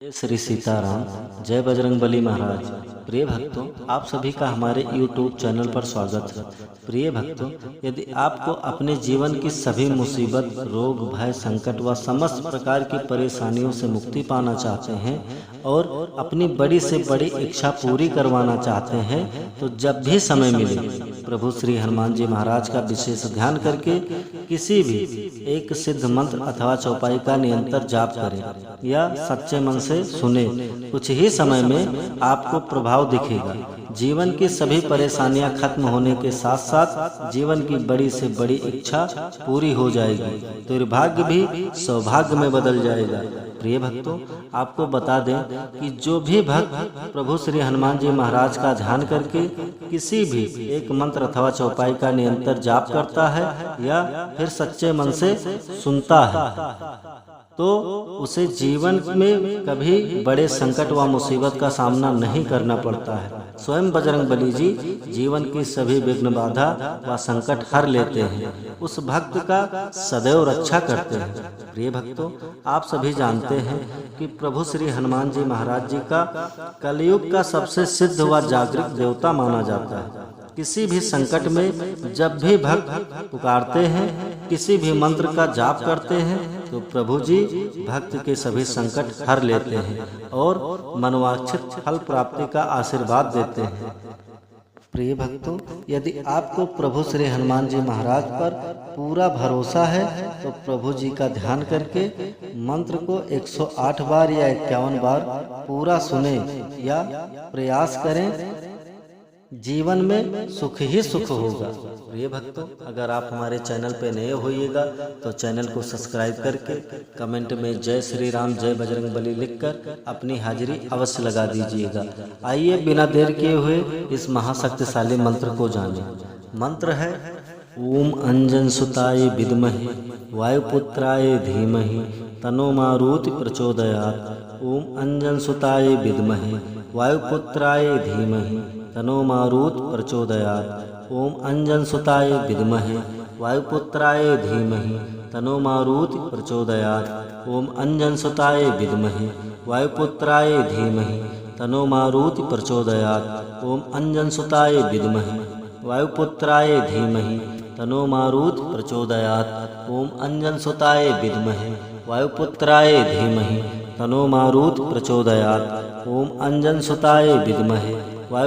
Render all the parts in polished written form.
जय श्री सीताराम। जय बजरंगबली महाराज। प्रिय भक्तों, आप सभी का हमारे YouTube चैनल पर स्वागत है। प्रिय भक्तों, यदि आपको अपने जीवन की सभी मुसीबत, रोग, भय, संकट व समस्त प्रकार की परेशानियों से मुक्ति पाना चाहते हैं और अपनी बड़ी से बड़ी इच्छा पूरी करवाना चाहते हैं, तो जब भी समय मिले प्रभु श्री हनुमान जी महाराज का विशेष ध्यान करके किसी भी एक सिद्ध मंत्र अथवा चौपाई का निरंतर जाप करें या सच्चे मन से सुने। कुछ ही समय में आपको प्रभाव दिखेगा। जीवन की सभी परेशानियां खत्म होने के साथ साथ जीवन की बड़ी से बड़ी इच्छा पूरी हो जाएगी, दुर्भाग्य भी सौभाग्य में बदल जाएगा। प्रिय भक्तों, आपको बता दें कि जो भी भक्त प्रभु श्री हनुमान जी महाराज का ध्यान करके किसी भी एक मंत्र अथवा चौपाई का निरंतर जाप करता है या फिर सच्चे मन से सुनता है, तो उसे जीवन में कभी बड़े संकट व मुसीबत का सामना नहीं करना पड़ता है। स्वयं बजरंगबली जी जीवन की सभी विघ्न बाधा व संकट हर लेते हैं, उस भक्त का सदैव रक्षा करते हैं। प्रिय भक्तों, आप सभी जानते हैं कि प्रभु श्री हनुमान जी महाराज जी का कलयुग का सबसे सिद्ध व जागृत देवता माना जाता है। किसी भी संकट में जब भी भक्त पुकारते हैं, किसी भी मंत्र का जाप करते हैं, तो प्रभु जी भक्त के सभी संकट हर लेते हैं और मनोवांछित फल प्राप्ति का आशीर्वाद देते हैं। प्रिय भक्तों, यदि आपको प्रभु श्री हनुमान जी महाराज पर पूरा भरोसा है तो प्रभु जी का ध्यान करके मंत्र को 108 बार या 51 बार पूरा सुने या प्रयास करें, जीवन में सुख ही सुख होगा। प्रिय भक्तों, अगर आप हमारे चैनल पर नए होइएगा तो चैनल को सब्सक्राइब करके कमेंट में जय श्री राम, जय बजरंगबली लिखकर अपनी हाजिरी अवश्य लगा दीजिएगा। आइए बिना देर किए हुए इस महाशक्तिशाली मंत्र को जानें। मंत्र है ओम अंजन सुताय विद्महे वायुपुत्राय धीमहि तनो मारुति प्रचोदयात्। ओम अंजन सुताय विद्महे वायुपुत्राय धीमहि तनो मारुति प्रचोदयात्। ओम अंजन सुताय विद्महे वायुपुत्राय धीमहि तनो मारुति प्रचोदयात्। ओम अंजन सुताय विद्महे वायुपुत्राय धीमहि तनो मारुति प्रचोदयात्। ओम अंजन सुताय विद्महे वायुपुत्राय धीमहि तनो मारुति प्रचोदयात्। ओम अंजन सुताय विद्महे वायुपुत्राय धीमहि तनो मारुति प्रचोदयात्। ओम अंजन सुताय विद्महे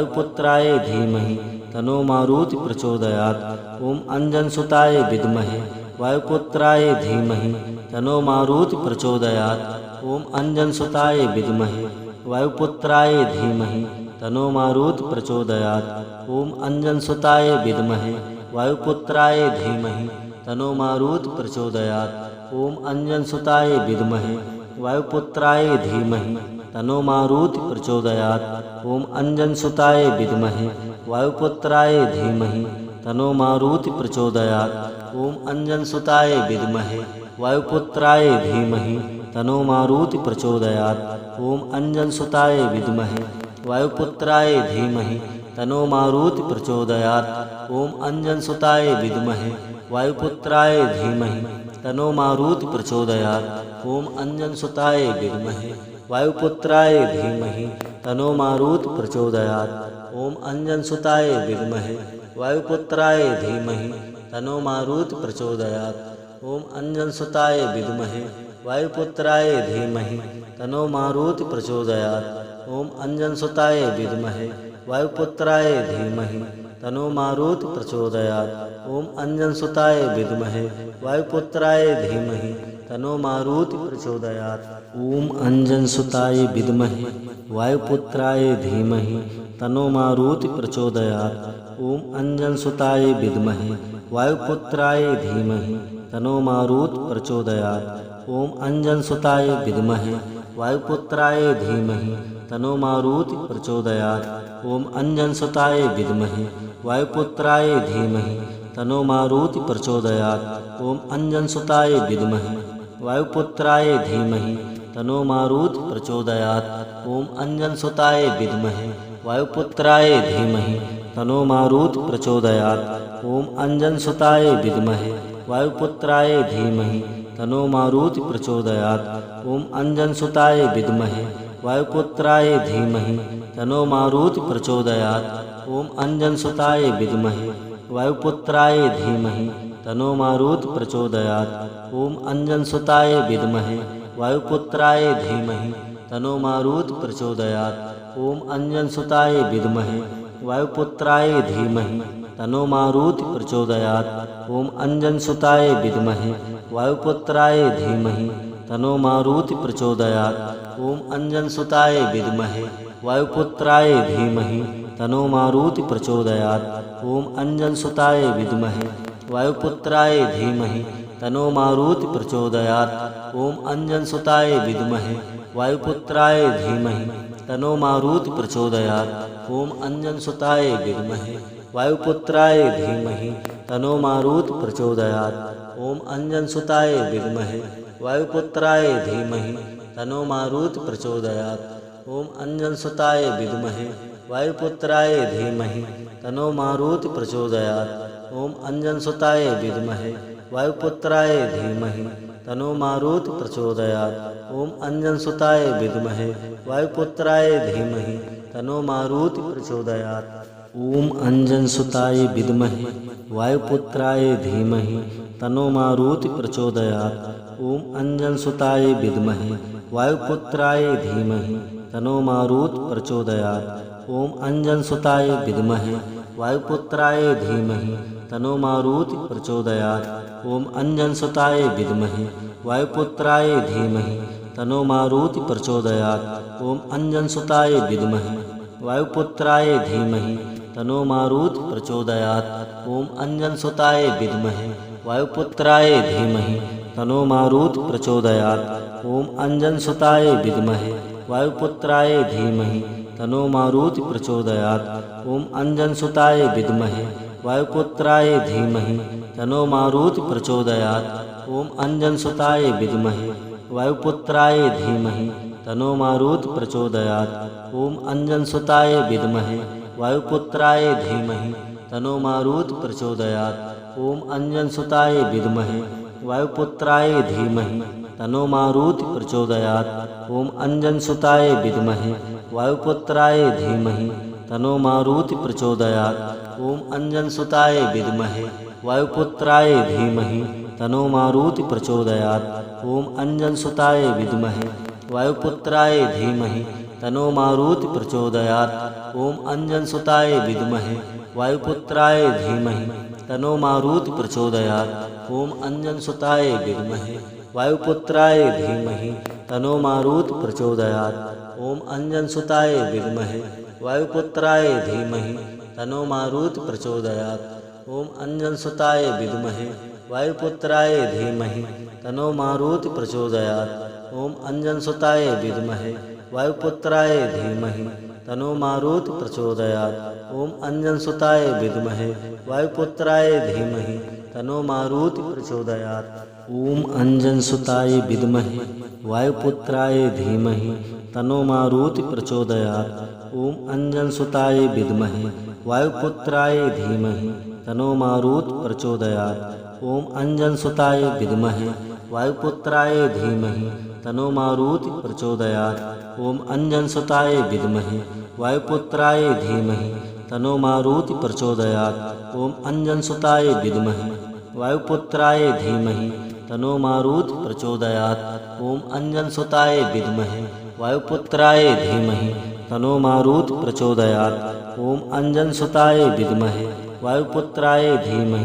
वायुपुत्राय धीमहि तनो मारुति प्रचोदयात्। ओम अंजन सुताय विद्महे वायुपुत्राय धीमहि तनो मारुति प्रचोदयात्। ओम अंजन सुताय विद्महे वायुपुत्राय धीमहि तनो मारुति प्रचोदयात्। ओम अंजन सुताय विद्महे वायुपुत्राय धीमहि तनो मारुति प्रचोदयात्। ओम अंजन सुताय विद्महे वायुपुत्राय धीमहि तनो मारुति प्रचोदयात्। ओम अंजन सुताय विद्महे वायुपुत्राय धीमहि तनो मारुति प्रचोदयात्। ओम अंजन सुताय विद्महे वायुपुत्राय धीमहि तनो मारुति प्रचोदयात्। ओम अंजन सुताय विद्महे वायुपुत्राय धीमहि तनो मारुति प्रचोदयात्। ओम अंजन सुताय विद्महे वायुपुत्राय धीमहि तनो मारुति प्रचोदयात्। ओम अंजन सुताय विद्महे वायुपुत्राय धीमहि तनो मारुति प्रचोदयात्। ओम अंजन सुताय विद्महे वायुपुत्राय धीमहि तनो मारुति प्रचोदयात्। ओम अंजन सुताय विद्महे वायुपुत्राय धीमहि तनो मारुति प्रचोदयात्। ओम अंजन सुताय विद्महे वायुपुत्राय धीमहि तनो मारुति प्रचोदयात्। ओम अंजन सुताय विद्महे वायुपुत्राय धीमहि तनो मारुति प्रचोदयात्। ओम अंजन सुताय विद्महे वायुपुत्राय धीमहि तनो मारुति प्रचोदयात्। ओम अंजन सुताय विद्महे वायुपुत्राय धीमहि तनो मारुति प्रचोदयात्। ओम अंजन सुताय विद्महे वायुपुत्राय धीमहि तनो मारुति प्रचोदयात्। ओम अंजन सुताय विद्महे वायुपुत्राय धीमहि तनो मारुति प्रचोदयात्। ओम अंजन सुताय विद्महे वायुपुत्राय धीमहि तनो मारुति प्रचोदयात्। ओम अंजन सुताय विद्महे वायुपुत्राय धीमहि तनो मारुति प्रचोदयात्। ओम अंजन सुताय विद्महे वायुपुत्राय धीमहि तनो मारुति प्रचोदयात्। ओम अंजनसुताय विद्महे वायुपुत्राय धीमहि तनो मारुति प्रचोदयात्। ओम अंजनसुताय विद्महे वायुपुत्राय धीमहि तनो मारुति प्रचोदयात्। ओम अंजनसुताय विद्महे वायुपुत्राय धीमहि तनो मारुति प्रचोदयात्। ओम अंजनसुताय विद्महे वायुपुत्राय धीमहि तनो मारुति प्रचोदयात्। ओम अंजनसुताय विद्महे वायुपुत्राय धीमहि तनो मारुति प्रचोदयात्। ओम अंजनसुताय विद्महे वायुपुत्राय धीमहि तनो मारुति प्रचोदयात्। ओम अंजनसुताय विद्महे वायुपुत्राय धीमहि तनो मारुति प्रचोदयात्। ओम अंजनसुताय विद्महे वायुपुत्राय धीमहि तनो मारुति प्रचोदयात्। ओम अंजनसुताय विद्महे वायुपुत्राय धीमहि तनो मारुति प्रचोदयात्। ओम अंजनसुताय विद्महे वायुपुत्राय धीमहि तनो मारुति प्रचोदयात्। ओम अंजनसुताय विद्महे वायुपुत्राय धीमहि तनो मारुति प्रचोदयात्। ओम अंजनसुताय विद्महे वायुपुत्राय धीमहि तनो मारुति प्रचोदयात्। ओम अंजनसुताय विद्महे वायुपुत्राय धीमहि तनो मारुति प्रचोदयात्। ओम अंजनसुताय विद्महे वायुपुत्राय धीमहि तनो मारुति प्रचोदयात्। ओम अंजनसुताय विद्महे वायुपुत्राय धीमहि तनो मारुति प्रचोदयात्। ओम अंजनसुताय विद्महे वायुपुत्राय धीमहि तनो मारुति प्रचोदयात्। ओम अंजनसुताय विद्महे वायुपुत्राय धीमहि तनो मारुति प्रचोदयात्। ओम अंजनसुताय विद्महे वायुपुत्राय धीमहि तनो मारुति प्रचोदयात्। ओम अंजनसुताय विद्महे वायुपुत्राय धीमहि तनो मारुति प्रचोदयात्। ओम अंजनसुताय विद्महे वायुपुत्राय धीमहि तनो मारुति प्रचोदयात्। ओम अंजनसुताय विद्महे वायुपुत्राय धीमहि तनो मारुति प्रचोदयात्। ओम अंजनसुताय विद्महे वायुपुत्राय धीमहि तनो मारुति प्रचोदयात्। ओम अंजनसुताय विद्महे वायुपुत्राय धीमहि तनो मारुति प्रचोदयात्। ओम अंजनसुताय विद्महे वायुपुत्राय धीमहि तनो मारुति प्रचोदयात्। ओम अंजनसुताय विद्महे वायुपुत्राय धीमहि तनो मारुति प्रचोदयात्। ओम अंजनसुताय विद्महे वायुपुत्राय धीमहि तनो मारुति प्रचोदयात्। ओम अंजनसुताय विद्महे वायुपुत्राय धीमहि तनो मारुति प्रचोदयात्। ओम अंजनसुताय विद्महे वायुपुत्राय धीमहि तनो मारुति प्रचोदयात्। ओम अंजनसुताय विद्महे वायुपुत्राय धीमहि तनो मारुति प्रचोदयात्। ओम अंजनसुताय विद्महे वायुपुत्राय धीमहि तनो मारुति प्रचोदयात्। ओम अंजनसुताय विद्महे वायुपुत्राय धीमहि तनो मारुति प्रचोदयात्। ओम अंजनसुताय विद्महे वायुपुत्राय धीमहि तनो मारुति प्रचोदयात्। ओम अंजनसुताय विद्महे वायुपुत्राय धीमहि तनो मारुति प्रचोदयात्। ओम अंजनसुताय विद्महे वायुपुत्राय धीमहि तनो मारुति प्रचोदयात्। ओम अंजनसुताय विद्महे वायुपुत्राय धीमहि तनो मारुति प्रचोदयात्। ओम अंजनसुताय विद्महे वायुपुत्राय धीमहि तनो मारुति प्रचोदयात्। ओम अंजनसुताय विद्महे वायुपुत्राय धीमहि तनो मारुति प्रचोदयात्। ओम अंजनसुताय विद्महे वायुपुत्राय धीमहि तनो मारुति प्रचोदयात्। ओम अंजनसुताय विद्महे वायुपुत्राय धीमहि तनो मारुति प्रचोदयात्। ओम अंजनसुताय विद्महे वायुपुत्राय धीमहि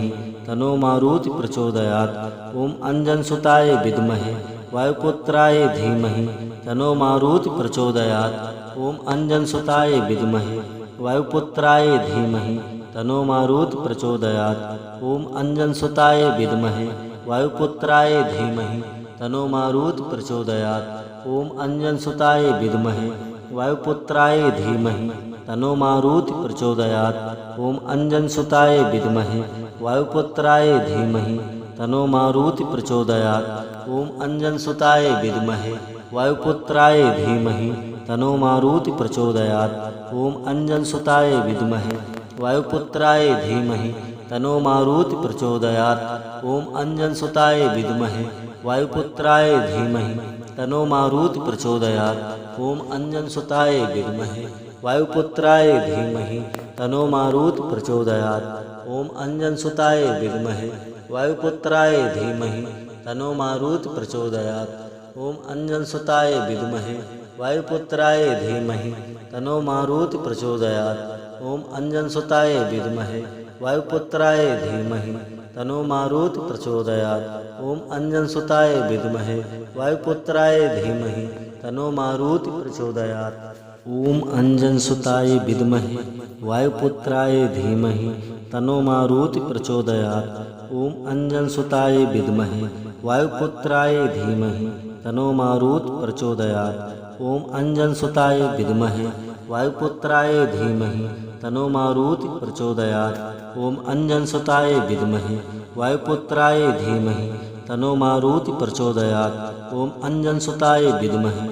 तनो मारुति प्रचोदयात्। ओम अंजनसुताय विद्महे वायुपुत्राय धीमहि तनो मारुति प्रचोदयात्। ओम अंजनसुताय विद्महे वायुपुत्राय धीमहि तनो मारुति प्रचोदयात्। ओम अंजनसुताय विद्महे वायुपुत्राय धीमहि तनो मारुति प्रचोदयात्। ओम अंजनसुताय विद्महे वायुपुत्राय धीमहि तनो मारुति प्रचोदयात्। ओम अंजनसुताय विद्महे वायुपुत्राय धीमहि तनो मारुति प्रचोदयात्। ओम अंजनसुताय विद्महे वायुपुत्राय धीमहि तनो मारुति प्रचोदयात्। ओम अंजनसुताय विद्महे वायुपुत्राय धीमहि तनो मारुति प्रचोदयात्। ओम अंजनसुताय विद्महे वायुपुत्राय धीमहि तन्नो मारुति प्रचोदयात्। ओम अंजनसुताय विद्महे वायुपुत्राय धीमहि तन्नो मारुति प्रचोदयात्। ओम अंजनसुताय विद्महे वायुपुत्राय धीमहि तन्नो मारुति प्रचोदयात्। ओम अंजनसुताय विद्महे वायुपुत्राय धीमहि तन्नो मारुति प्रचोदयात्। ओम अंजनसुताय विद्महे वायुपुत्राय धीमहि तन्नो मारुति प्रचोदयात्। ओम अंजनसुताय विद्महे वायुपुत्राय धीमहि तन्नो मारुति प्रचोदयात्। ओम अंजनसुताय विद्महे वायुपुत्राय धीमहि तन्नो मारुति प्रचोदयात्। ओम अंजनसुताय विद्महे वायुपुत्राय धीमहि तन्नो मारुति प्रचोदयात्। ओम अंजनसुताय विद्महे वायुपुत्राय धीमहि तन्नो मारुति प्रचोदयात्। ओम अंजनसुताय विद्महे वायुपुत्राय धीमहि तन्नो मारुति प्रचोदयात्। ओम अंजनसुताय विद्महे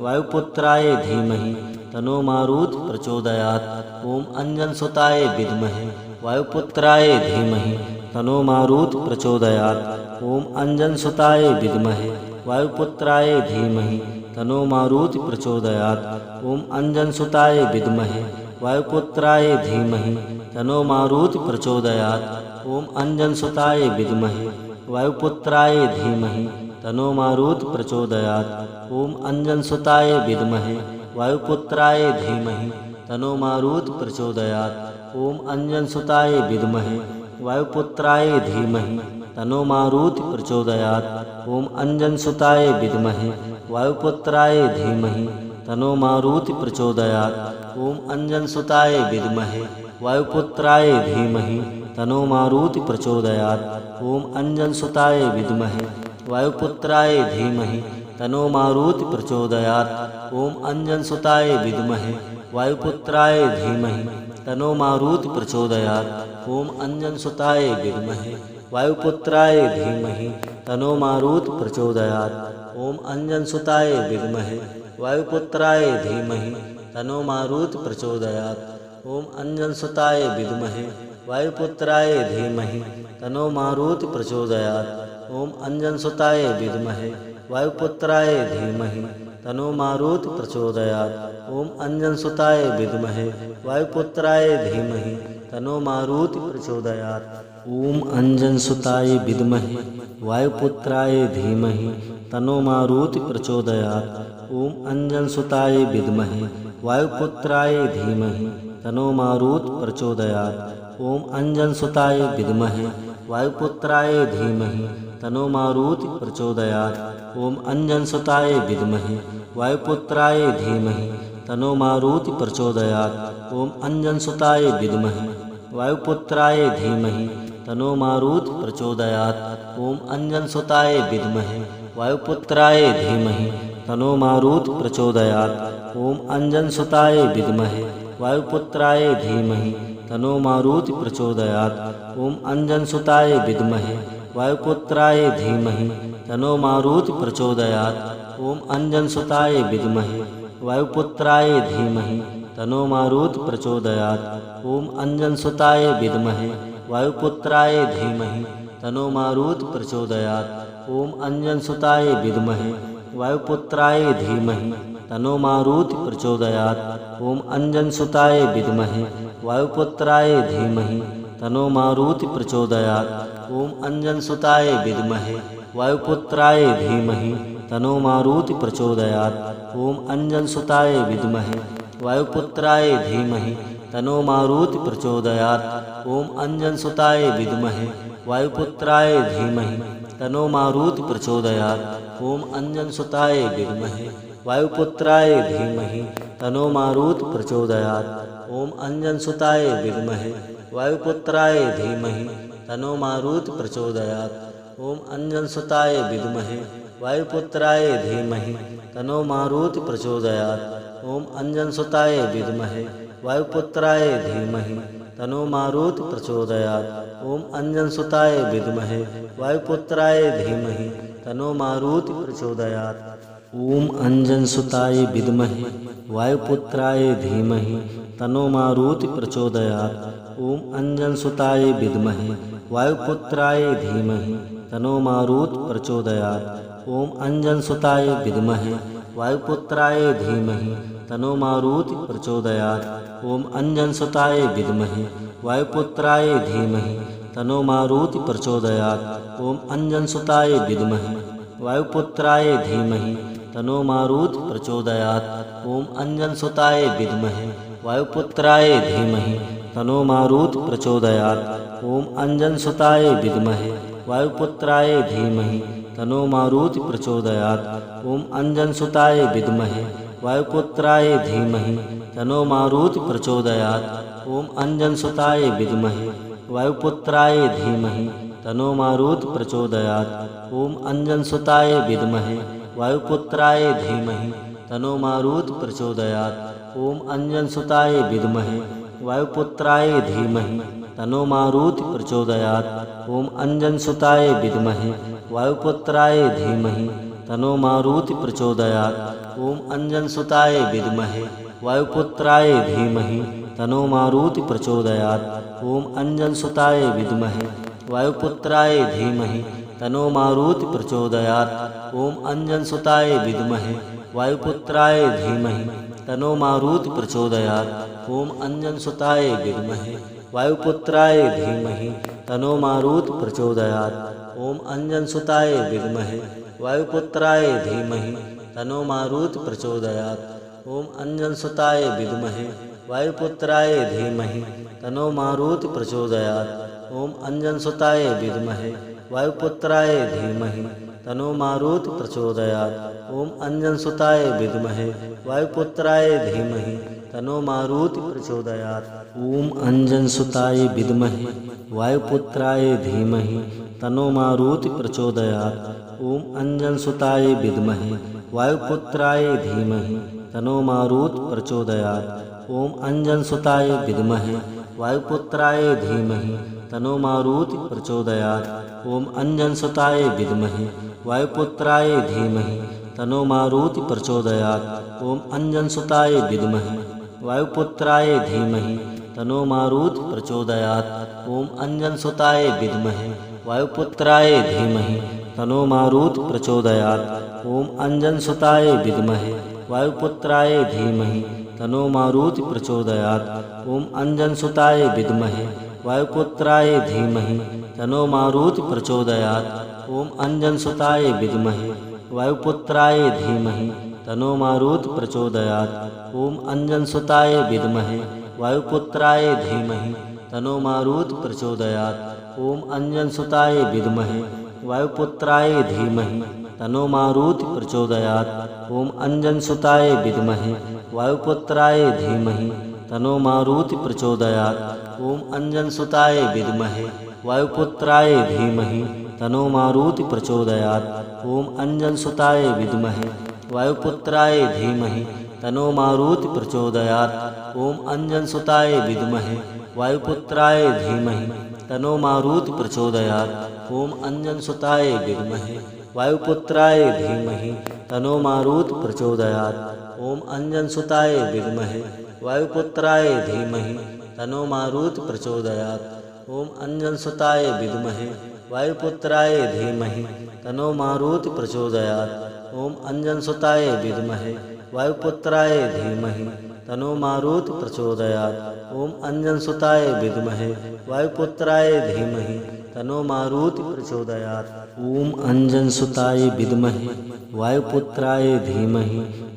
वायुपुत्राय धीमहि तन्नो मारुति प्रचोदयात्। ओम अंजनसुताय विद्महे वायुपुत्राय धीमहि तन्नो मारुति प्रचोदयात्। ओम अंजनसुताय विद्महे वायुपुत्राय धीमहि तन्नो मारुति प्रचोदयात्। ओम अंजनसुताय विद्महे वायुपुत्राय धीमहि तन्नो मारुति प्रचोदयात्। ओम अंजनसुताय विद्महे वायुपुत्राय धीमहि तन्नो मारुति प्रचोदयात्। ओम अंजनसुताय विद्महे वायुपुत्राय धीमहि तन्नो मारुति प्रचोदयात्। ओम अंजनसुताय विद्महे वायुपुत्राय धीमहि तन्नो मारुति प्रचोदयात्। ओम अंजनसुताय विद्महे वायुपुत्राय धीमहि तन्नो मारुति प्रचोदयात्। ओम अंजनसुताय विद्महे वायुपुत्राय धीमहि तन्नो मारुति प्रचोदयात्। ओम अंजनसुताय विद्महे वायुपुत्राय धीमहि तन्नो मारुति प्रचोदयात्। ओम अंजनसुताय विद्महे वायुपुत्राय धीमहि तन्नो मारुति प्रचोदयात्। ओम अंजनसुताय विद्महे वायुपुत्राय धीमहि तन्नो मारुति प्रचोदयात्। ओम अंजनसुताय विद्महे वायुपुत्राय धीमहि तन्नो मारुति प्रचोदयात्। ओम अंजनसुताय विद्महे वायुपुत्राय धीमहि तन्नो मारुति प्रचोदयात्। ओम अंजनसुताय विद्महे वायुपुत्राय धीमहि तन्नो मारुति प्रचोदयात्। ओम अंजनसुताय विद्महे वायुपुत्राय धीमहि तन्नो मारुति प्रचोदयात्। ओम अंजनसुताय विद्महे वायुपुत्राय धीमहि तन्नो मारुति प्रचोदयात्। ओम अंजनसुताय विद्महे वायुपुत्राय धीमहि तन्नो मारुति प्रचोदयात्। ओम अंजनसुताय विद्महे वायुपुत्राय धीमहि तन्नो मारुति प्रचोदयात्। ओम अंजनसुताय विद्महे वायुपुत्राय धीमहि तन्नो मारुति प्रचोदयात्। ओम अंजनसुताय विद्महे वायुपुत्राय धीमहि तन्नो मारुति प्रचोदयात्। ओम अंजनसुताय विद्महे वायुपुत्राय धीमहि तन्नो मारुति प्रचोदयात्। ओम अंजनसुताय विद्महे वायुपुत्राय धीमहि तन्नो मारुति प्रचोदयात्। ओम अंजनसुताय विद्महे वायुपुत्राय धीमहि तन्नो मारुति प्रचोदयात्। ओम अंजनसुताय विद्महे वायुपुत्राय धीमहि तन्नो मारुति प्रचोदयात्। ओम अंजनसुताय विद्महे वायुपुत्राय धीमहि तन्नो मारुति प्रचोदयात्। ओम अंजनसुताय विद्महे वायुपुत्राय धीमहि तन्नो मारुति प्रचोदयात्। ओम अंजनसुताय विद्महे वायुपुत्राय धीमहि तन्नो मारुति प्रचोदयात्। ओम अंजनसुताय विद्महे वायुपुत्राय धीमहि तन्नो मारुति प्रचोदयात्। ओम अंजनसुताय विद्महे वायुपुत्राय धीमहि तन्नो मारुति प्रचोदयात्। ओम अंजनसुताय विद्महे वायुपुत्राय धीमहि तन्नो मारुति प्रचोदयात्। ओम अंजनसुताय विद्महे वायुपुत्राय धीमहि तन्नो मारुति प्रचोदयात्। ओम अंजनसुताय विद्महे वायुपुत्राय धीमहि तन्नो मारुति प्रचोदयात्। ओम अंजनसुताय विद्महे वायुपुत्राय धीमहि तन्नो मारुति प्रचोदयात्। ओम अंजनसुताय विद्महे वायुपुत्राय धीमहि तन्नो मारुति प्रचोदयात्। ओम अंजनसुताय विद्महे वायुपुत्राय धीमहि तन्नो मारुति प्रचोदयात्। ओम अंजनसुताय विद्महे वायुपुत्राय धीमहि तन्नो मारुति प्रचोदयात्। ओम अंजनसुताय विद्महे वायुपुत्राय धीमहि तनो मारुत प्रचोदयात्। ओम अंजनसुताय विद्महे वायुपुत्राय धीमहि तनो मारुत प्रचोदयात्। ओम अंजनसुताय विद्महे वायुपुत्राय धीमहि तनो मारुत प्रचोदयात्। ओम अंजनसुताय विद्महे वायुपुत्राय धीमहि तनो मारुत प्रचोदयात्। ओम अंजनसुताय विद्महे वायुपुत्राय धीमहि तनो मारुत प्रचोदयात्। ओम अंजनसुताय विद्महे वायुपुत्राय धीमहि तनो मारुत प्रचोदयात्। ओम अंजनसुताय विद्महे वायुपुत्राय धीमहि तनो मारुत प्रचोदयात्। ओम अंजनसुताय विद्महे वायुपुत्राय धीमहि तनो मारुत प्रचोदयात्। ओम अंजनसुताय विद्महे वायुपुत्राय धीमहि तनो मारुत प्रचोदयात्। ओम अंजनसुताय विद्महे वायुपुत्राय धीमहि तनो मारुत प्रचोदयात्। ओम अंजनसुताय विद्महे वायुपुत्राय धीमहि तनो मारुत प्रचोदयात्। ओम अंजनसुताय विद्महे वायुपुत्राय धीमहि तनो मारुत प्रचोदयात्। ओम अंजनसुताय विद्महे वायुपुत्राय धीमहि तनो मारुत प्रचोदयात्। ओम अंजनसुताय विद्महे वायुपुत्राय धीमहि तनो मारुत प्रचोदयात्। ओम अंजनसुताय विद्महे वायुपुत्राय धीमहि तनो मारुत प्रचोदयात्। ओम अंजनसुताय विद्महे वायुपुत्राय धीमहि तनो मारुत प्रचोदयात्। ओम अंजनसुताय विद्महे वायुपुत्राय धीमहि तनो मारुत प्रचोदयात्। ओम अंजनसुताय विद्महे वायुपुत्राय धीमहि तनो मारुत प्रचोदयात्। ओम अंजनसुताय विद्महे वायुपुत्राय धीमहि तनो मारुत प्रचोदयात्। ओम अंजनसुताय विद्महे वायुपुत्राय धीमहि तनो मारुत प्रचोदयात्। ओम अंजनसुताय विद्महे वायुपुत्राय धीमहि तनो मारुत प्रचोदयात्। ओम अंजनसुताय विद्महे वायुपुत्राय धीमहि तनो मारुत प्रचोदयात्। ओम अंजनसुताय विद्महे वायुपुत्राय धीमहि तनो मारुत प्रचोदयात्। ओम अंजनसुताय विद्महे वायुपुत्राय धीमहि तनो मारुत प्रचोदयात्। ओम अंजनसुताय विद्महे वायुपुत्राय धीमहि तनो मारुत प्रचोदयात्। ओम अंजनसुताय विद्महे वायुपुत्राय धीमहि तनो मारुत प्रचोदयात्। ओम अंजनसुताय विद्महे वायुपुत्राय धीमहि तनो मारुत प्रचोदयात्। ओम अंजनसुताय विद्महे वायुपुत्राय धीमहि तनो मारुत प्रचोदयात्। ओम अंजनसुताय विद्महे वायुपुत्राय धीमहि तनो मारुत प्रचोदयात्। ओम अंजनसुताय विद्महे वायुपुत्राय धीमहि तनो मारुत प्रचोदयात्। ओम अंजनसुताय विद्महे वायुपुत्राय धीमहि तनो मारुत प्रचोदयात्। ओम अंजनसुताय विद्महे वायुपुत्राय धीमहि तनो मारुत प्रचोदयात्। ओम अंजनसुताय विद्महे वायुपुत्राय धीमहि तनो मारुत प्रचोदयात्। ओम अंजनसुताय विद्महे वायुपुत्राय धीमहि तनो मारुत प्रचोदयात्। ओम अंजनसुताय विद्महे वायुपुत्राय धीमहि तनो मारुत प्रचोदयात्। ओम अंजनसुताय विद्महे वायुपुत्राय धीमहि तनो मारुत प्रचोदयात्। ओम अंजनसुताय विद्महे वायुपुत्राय धीमहि तनो मारुत प्रचोदयात्। ओम अंजनसुताय विद्महे वायुपुत्राय धीमहि तनो मारुत प्रचोदयात्। ओम अंजनसुताय विद्महे वायुपुत्राय धीमहि तनो मारुत प्रचोदयात्। ओम अंजनसुताय विद्महे वायुपुत्राय धीमहि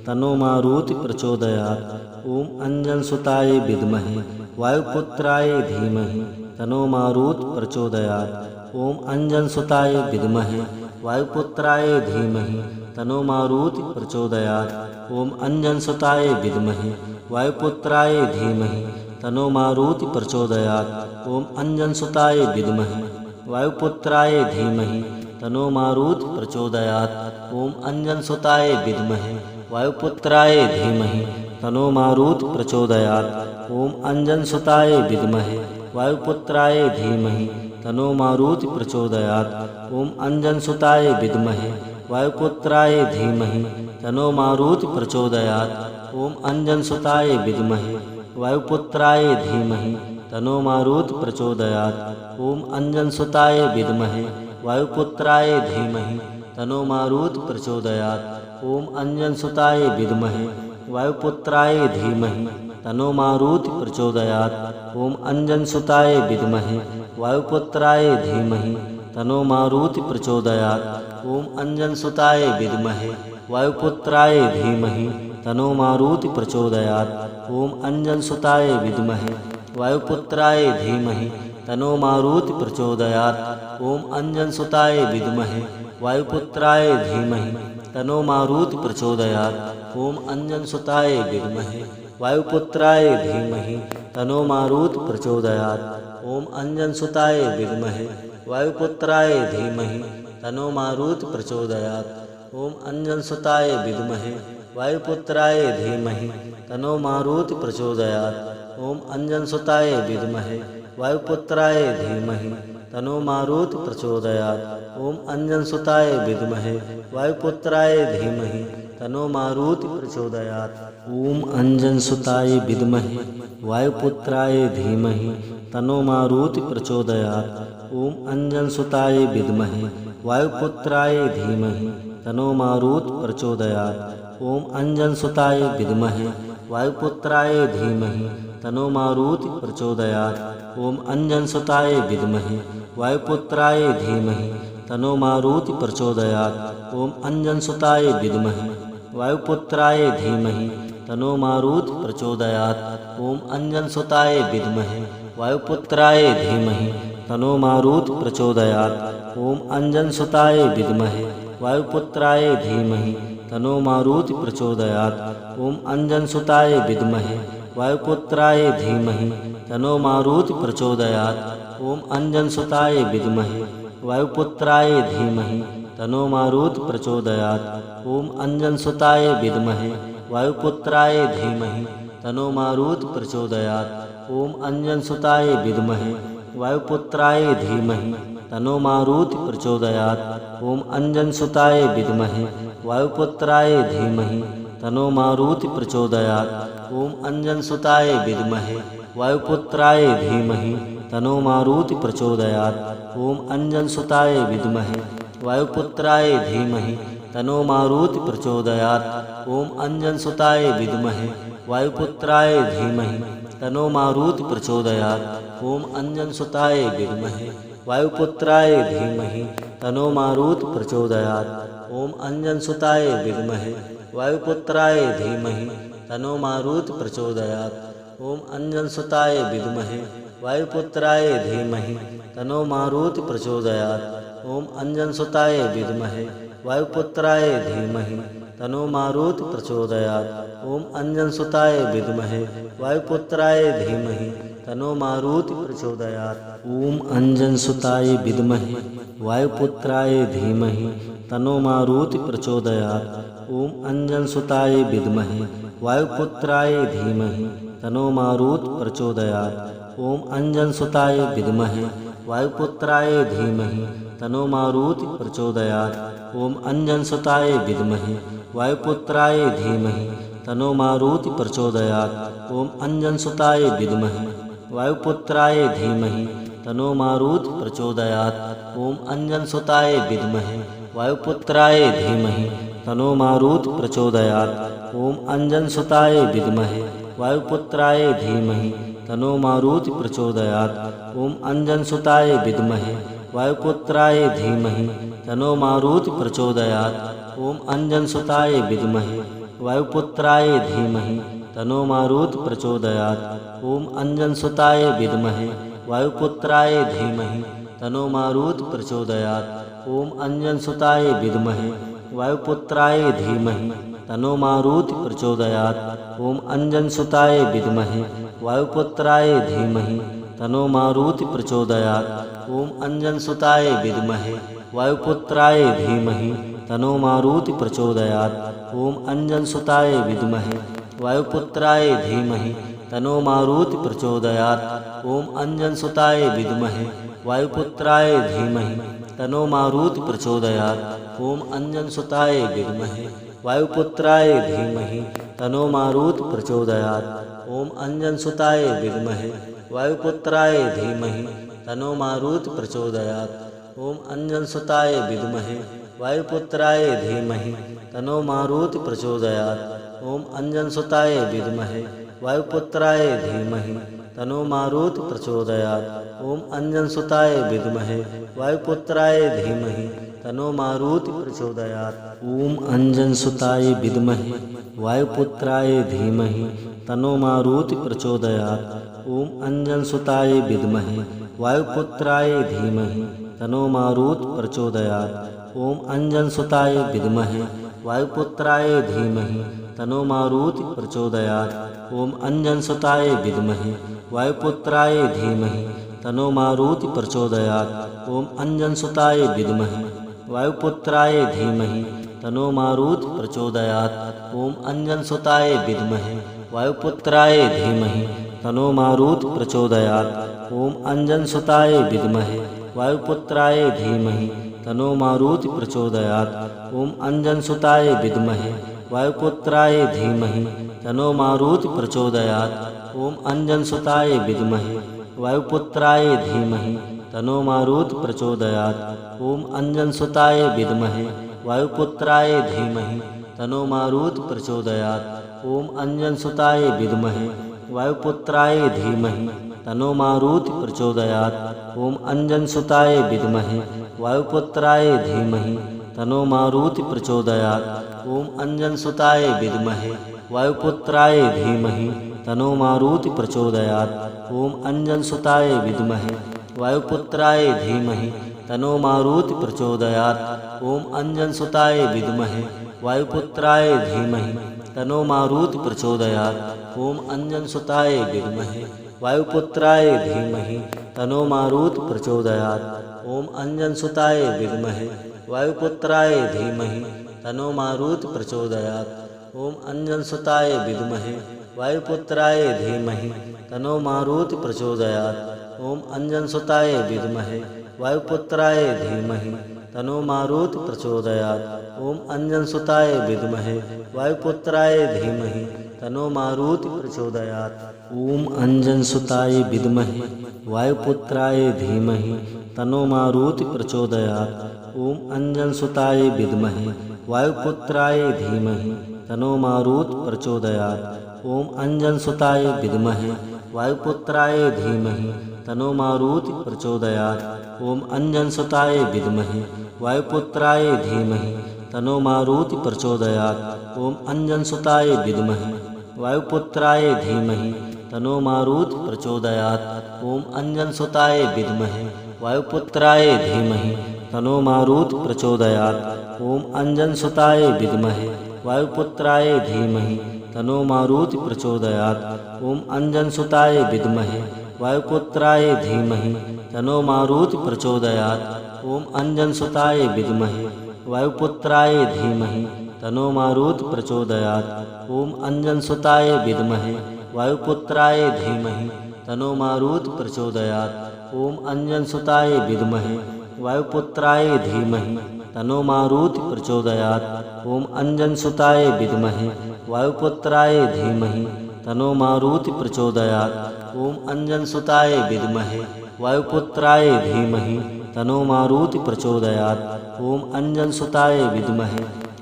तनो मारुत प्रचोदयात्। ओम अंजनसुताय विद्महे वायुपुत्राय धीमहि तनो मारुत प्रचोदयात्। ओम अंजनसुताय विद्महे वायुपुत्राय धीमहि तनो मारुत प्रचोदयात्। ओम अंजनसुताय विद्महे वायुपुत्राय धीमहि तनो मारुत प्रचोदयात्। ओम अंजनसुताय विद्महे वायुपुत्राय धीमहि तनो मारुत प्रचोदयात्। ओम अंजनसुताय विद्महे वायुपुत्राय धीमहि तनो मारुत प्रचोदयात्। ओम अंजनसुताय विद्महे वायुपुत्राय धीमहि तनो मारुत प्रचोदयात्। ओम अंजनसुताय विद्महे वायुपुत्राय धीमहि तनो मारुत प्रचोदयात्। ओम अंजनसुताय विद्महे वायुपुत्राय धीमहि तनो मारुत प्रचोदयात्। ओम अंजनसुताय विद्महे वायुपुत्राय धीमहि तन्नो मारुति प्रचोदयात्। ओम अंजनसुताय विद्महे वायुपुत्राय धीमहि तन्नो मारुति प्रचोदयात्। ओम अंजनसुताय विद्महे वायुपुत्राय धीमहि तन्नो मारुति प्रचोदयात्। ओम अंजनसुताय विद्महे वायुपुत्राय धीमहि तन्नो मारुति प्रचोदयात्। ओम अंजनसुताय विद्महे वायुपुत्राय धीमहि तन्नो मारुति प्रचोदयात्। ओम अंजनसुताय विद्महे वायुपुत्राय धीमहि तन्नो मारुति प्रचोदयात्। ओम अंजनसुताय विद्महे वायुपुत्राय धीमहि तन्नो मारुति प्रचोदयात्। ओम अंजनसुताय विद्महे वायुपुत्राय धीमहि तन्नो मारुति प्रचोदयात्। ओम अंजनसुताय विद्महे वायुपुत्राय धीमहि तन्नो मारुति प्रचोदयात्। ओम अंजनसुताय विद्महे वायुपुत्राय धीमहि तन्नो मारुति प्रचोदयात्। ओम अंजनसुताय विद्महे वायुपुत्राय धीमहि तन्नो मारुति प्रचोदयात्। ओम अंजनसुताय विद्महे वायुपुत्राय धीमहि तन्नो मारुति प्रचोदयात्। ओम अंजनसुताय विद्महे वायुपुत्राय धीमहि तन्नो मारुति प्रचोदयात्। ओम अंजनसुताय विद्महे वायुपुत्राय धीमहि तन्नो मारुति प्रचोदयात्। ओम अंजनसुताय विद्महे वायुपुत्राय धीमहि तन्नो मारुति प्रचोदयात्। ओम अंजनसुताय विद्महे वायुपुत्राय धीमहि तन्नो मारुति प्रचोदयात्। ओम अंजनसुताय विद्महे वायुपुत्राय धीमहि तन्नो मारुति प्रचोदयात्। ओम अंजनसुताय विद्महे वायुपुत्राय धीमहि तन्नो मारुति प्रचोदयात्। ओम अंजनसुताय विद्महे वायुपुत्राय धीमहि तन्नो मारुति प्रचोदयात्। ओम अंजनसुताय विद्महे वायुपुत्राय धीमहि तन्नो मारुति प्रचोदयात्। ओम अंजनसुताय विद्महे वायुपुत्राय धीमहि तन्नो मारुति प्रचोदयात्। ओम अंजनसुताय विद्महे वायुपुत्राय धीमहि तन्नो मारुति प्रचोदयात्। ओम अंजनसुताय विद्महे वायुपुत्राय धीमहि तन्नो मारुति प्रचोदयात्। ओम अंजनसुताय विद्महे वायुपुत्राय धीमहि तन्नो मारुति प्रचोदयात्। ओम अंजनसुताय विद्महे वायुपुत्राय धीमहि तन्नो मारुति प्रचोदयात्। ओम अंजनसुताय विद्महे वायुपुत्राय धीमहि तन्नो मारुति प्रचोदयात्। ओम अंजनसुताय विद्महे वायुपुत्राय धीमहि तन्नो मारुति प्रचोदयात्। ओम अंजनसुताय विद्महे वायुपुत्राय धीमहि तन्नो मारुति प्रचोदयात्। ओम अंजनसुताय विद्महे वायुपुत्राय धीमहि तन्नो मारुति प्रचोदयात्। ओम अंजनसुताय विद्महे वायुपुत्राय धीमहि तन्नो मारुति प्रचोदयात्। ओम अंजनसुताय विद्महे वायुपुत्राय धीमहि तन्नो मारुति प्रचोदयात्। ओम अंजनसुताय विद्महे वायुपुत्राय धीमहि तन्नो मारुति प्रचोदयात्। ओम अंजनसुताय विद्महे वायुपुत्राय धीमहि तन्नो मारुति प्रचोदयात्। ओम अंजनसुताय विद्महे वायुपुत्राय धीमहि तन्नो मारुति प्रचोदयात्। ओम अंजनसुताय विद्महे वायुपुत्राय धीमहि तन्नो मारुति प्रचोदयात्। ओम अंजनसुताय विद्महे वायुपुत्राय धीमहि तन्नो मारुति प्रचोदयात्। ओम अंजनसुताय विद्महे वायुपुत्राय धीमहि तन्नो मारुति प्रचोदयात्। ओम अंजनसुताय विद्महे वायुपुत्राय धीमहि तन्नो मारुति प्रचोदयात्। ओम अंजनसुताय विद्महे वायुपुत्राय धीमहि तन्नो मारुति प्रचोदयात्। ओम अंजनसुताय विद्महे वायुपुत्राय धीमहि तन्नो मारुति प्रचोदयात्। ओम अंजनसुताय विद्महे वायुपुत्राय धीमहि तन्नो मारुति प्रचोदयात्। ओम अंजनसुताय विद्महे वायुपुत्राय धीमहि तन्नो मारुति प्रचोदयात्। ओम अंजनसुताय विद्महे वायुपुत्राय धीमहि तन्नो मारुति प्रचोदयात्। ओम अंजनसुताय विद्महे वायुपुत्राय धीमहि तन्नो मारुति प्रचोदयात्। ओम अंजनसुताय विद्महे वायुपुत्राय धीमहि तन्नो मारुति प्रचोदयात्। ओम अंजनसुताय विद्महे वायुपुत्राय धीमहि तन्नो मारुति प्रचोदयात्। ओम अंजनसुताय विद्महे वायुपुत्राय धीमहि तन्नो मारुति प्रचोदयात्। ओम अंजनसुताय विद्महे वायुपुत्राय धीमहि तन्नो मारुति प्रचोदयात्। ओम अंजनसुताय विद्महे वायुपुत्राय धीमहि तन्नो मारुति प्रचोदयात्। ओम अंजनसुताय विद्महे वायुपुत्राय धीमहि तन्नो मारुति प्रचोदयात्। ओम अंजनसुताय विद्महे वायुपुत्राय धीमहि तन्नो मारुति प्रचोदयात्। ओम अंजनसुताय विद्महे वायुपुत्राय धीमहि तन्नो मारुति प्रचोदयात्। ओम अंजनसुताय विद्महे वायुपुत्राय धीमहि तन्नो मारुति प्रचोदयात्। ओम अंजनसुताय विद्महे वायुपुत्राय धीमहि तन्नो मारुति प्रचोदयात्। ओम अंजनसुताय विद्महे वायुपुत्राय धीमहि तन्नो मारुति प्रचोदयात्। ओम अंजनसुताय विद्महे वायुपुत्राय धीमहि तन्नो मारुति प्रचोदयात्। ओम अंजनसुताय विद्महे वायुपुत्राय धीमहि तन्नो मारुति प्रचोदयात्। ओम अंजनसुताय विद्महे वायुपुत्राय धीमहि तन्नो मारुति प्रचोदयात्। ओम अंजनसुताय विद्महे वायुपुत्राय धीमहि तन्नो मारुति प्रचोदयात्। ओम अंजनसुताय विद्महे वायुपुत्राय धीमहि तन्नो मारुति प्रचोदयात्। ओम अंजनसुताय विद्महे वायुपुत्राय धीमहि तन्नो मारुति प्रचोदयात्। ओम अंजनसुताय विद्महे वायुपुत्राय धीमहि तन्नो मारुति प्रचोदयात्। ओम अंजनसुताय विद्महे वायुपुत्राय धीमहि तन्नो मारुति प्रचोदयात्। ओम अंजनसुताय विद्महे वायुपुत्राय धीमहि तन्नो मारुति प्रचोदयात्। ओम अंजनसुताय विद्महे वायुपुत्राय धीमहि तन्नो मारुति प्रचोदयात्। ओम अंजनसुताय विद्महे वायुपुत्राय धीमहि तन्नो मारुति प्रचोदयात्। ओम अंजनसुताय विद्महे वायुपुत्राय धीमहि तन्नो मारुति प्रचोदयात्। ओम अंजनसुताय विद्महे वायुपुत्राय धीमहि तन्नो मारुति प्रचोदयात्। ओम अंजनसुताय विद्महे वायुपुत्राय धीमहि तन्नो मारुति प्रचोदयात्। ओम अंजनसुताय विद्महे वायुपुत्राय धीमहि तन्नो मारुति प्रचोदयात्। ओम अंजनसुताय विद्महे वायुपुत्राय धीमहि तन्नो मारुति प्रचोदयात्। ओम अंजनसुताय विद्महे वायुपुत्राय धीमहि तन्नो मारुति प्रचोदयात्। ओम अंजनसुताय विद्महे वायुपुत्राय धीमहि तन्नो मारुति प्रचोदयात्। ओम अंजनसुताय विद्महे वायुपुत्राय धीमहि तन्नो मारुति प्रचोदयात्। ओम अंजनसुताय विद्महे वायुपुत्राय धीमहि तन्नो मारुति प्रचोदयात्। ओम अंजनसुताय विद्महे वायुपुत्राय धीमहि तन्नो मारुति प्रचोदयात्। ओम अंजनसुताय विद्महे वायुपुत्राय धीमहि तन्नो मारुति प्रचोदयात्। ओम अंजनसुताय विद्महे वायुपुत्राय धीमहि तन्नो मारुति प्रचोदयात्। ओम अंजनसुताय विद्महे वायुपुत्राय धीमहि तन्नो मारुति प्रचोदयात्। ओम अंजनसुताय विद्महे वायुपुत्राय धीमहि तन्नो मारुति प्रचोदयात्। ओम अंजनसुताय विद्महे वायुपुत्राय धीमहि तन्नो मारुति प्रचोदयात्। ओम अंजनसुताय विद्महे वायुपुत्राय धीमहि तन्नो मारुति प्रचोदयात्। ओम अंजनसुताय विद्महे वायुपुत्राय धीमहि तन्नो मारुति प्रचोदयात्। ओम अंजनसुताय विद्महे वायुपुत्राय धीमहि तन्नो मारुति प्रचोदयात्। ओम अंजनसुताय विद्महे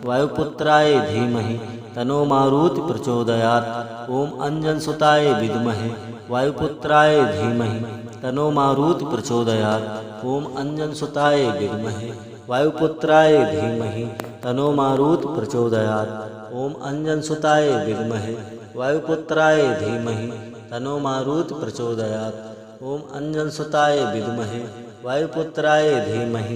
वायुपुत्राय धीमहि तन्नो मारुति प्रचोदयात्। ओम अंजनसुताय विद्महे वायुपुत्राय धीमहि तन्नो मारुति प्रचोदयात्। ओम अंजनसुताय विद्महे वायुपुत्राय धीमहि तन्नो मारुति प्रचोदयात्। ओम अंजनसुताय विद्महे वायुपुत्राय धीमहि तन्नो मारुति प्रचोदयात्। ओम अंजनसुताय विद्महे वायुपुत्राय धीमहि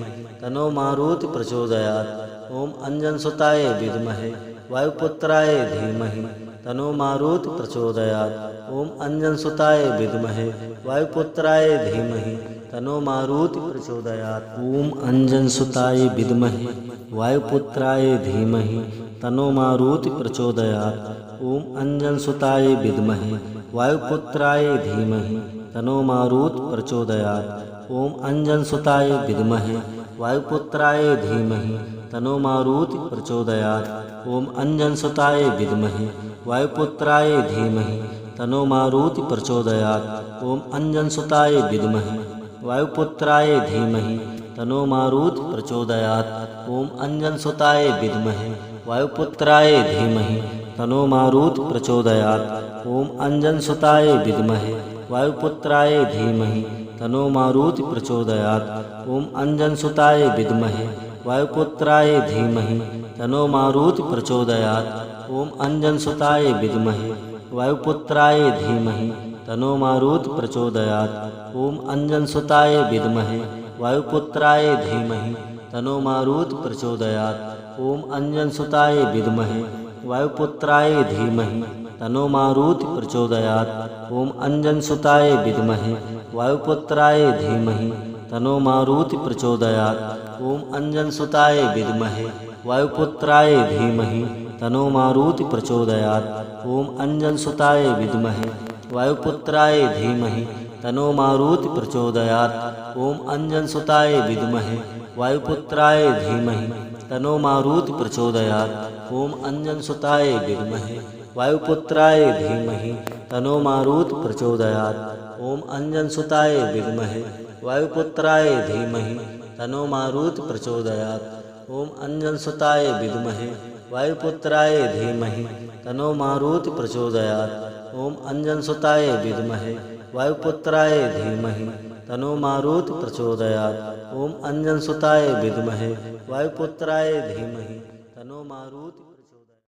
तन्नो मारुति प्रचोदयात्। ओम अंजनसुताय विद्महे वायुपुत्राय धीमहि तन्नो मारुति प्रचोदयात्। ओम अंजनसुताय विद्महे वायुपुत्राय धीमहि तन्नो मारुति प्रचोदयात्। ओम अंजनसुताय विद्महे वायुपुत्राय धीमहि तन्नो मारुति प्रचोदयात्। ओम अंजनसुताय विद्महे वायुपुत्राय धीमहि तन्नो मारुति प्रचोदयात्। ओम अंजनसुताय विद्महे वायुपुत्राय धीमहि तन्नो मारुति प्रचोदयात्। ओम अंजनसुताय विद्महे वायुपुत्राय धीमहि तन्नो मारुति प्रचोदयात्। ओम अंजनसुताय विद्महे वायुपुत्राय धीमहि तनो मारुत प्रचोदयात्। ओम अंजनसुताय विद्महे वायुपुत्राय धीमहि तनो मारुत प्रचोदयात्। ओम अंजनसुताय विद्महे वायुपुत्राय धीमहि तनो मारुत प्रचोदयात्। ओम अंजनसुताय विद्महे वायुपुत्राय धीमहि तनो मारुत प्रचोदयात्। ओम अंजनसुताय विद्महे वायुपुत्राय धीमहि तनो मारुत प्रचोदयात्। ओम अंजनसुताय विद्महे वायुपुत्राय धीमहि तनो मारुत प्रचोदयात्। ओम अंजनसुताय विद्महे वायुपुत्राय धीमहि तनो मारुत प्रचोदयात्। ओम अंजनसुताय विद्महे वायुपुत्राय धीमहि तनो मारुत प्रचोदयात्। ओम अंजनसुताय विद्महे वायुपुत्राय धीमहि तनो मारुत प्रचोदयात्। ओम अंजनसुताय विद्महे वायुपुत्राय धीमहि तनो मारुत प्रचोदयात्। ओम अंजनसुताय विद्महे वायुपुत्राय धीमहि तनो मारुत प्रचोदयात्। ओम अंजनसुताय विद्महे वायुपुत्राय धीमहि तनो मारुत प्रचोदयात्। ओम अंजनसुताय विद्महे वायुपुत्राय धीमहि तनो मारुत प्रचोदयात्। ओम अंजनसुताय विद्महे वायुपुत्राय धीमहि तनो मारुत प्रचोदयात्। ओम अंजनसुताय विद्महे वायुपुत्राय धीमहि तनो मारुत प्रचोदयात्। ओम अंजनसुताय विद्महे वायुपुत्राय धीमहि तनो मारुत